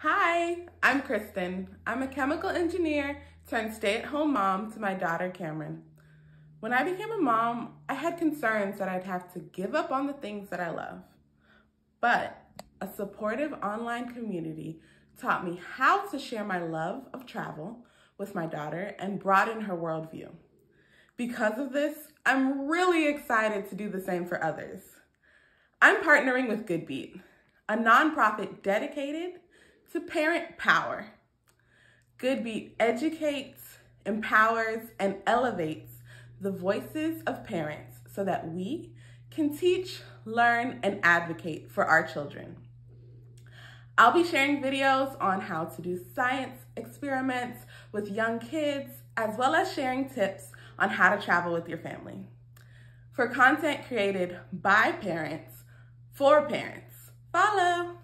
Hi, I'm Kristen. I'm a chemical engineer turned stay-at-home mom to my daughter, Cameron. When I became a mom, I had concerns that I'd have to give up on the things that I love. But a supportive online community taught me how to share my love of travel with my daughter and broaden her worldview. Because of this, I'm really excited to do the same for others. I'm partnering with Goodbeat, a nonprofit dedicated to parent power. Goodbeat educates, empowers, and elevates the voices of parents so that we can teach, learn, and advocate for our children. I'll be sharing videos on how to do science experiments with young kids, as well as sharing tips on how to travel with your family. For content created by parents, for parents, follow.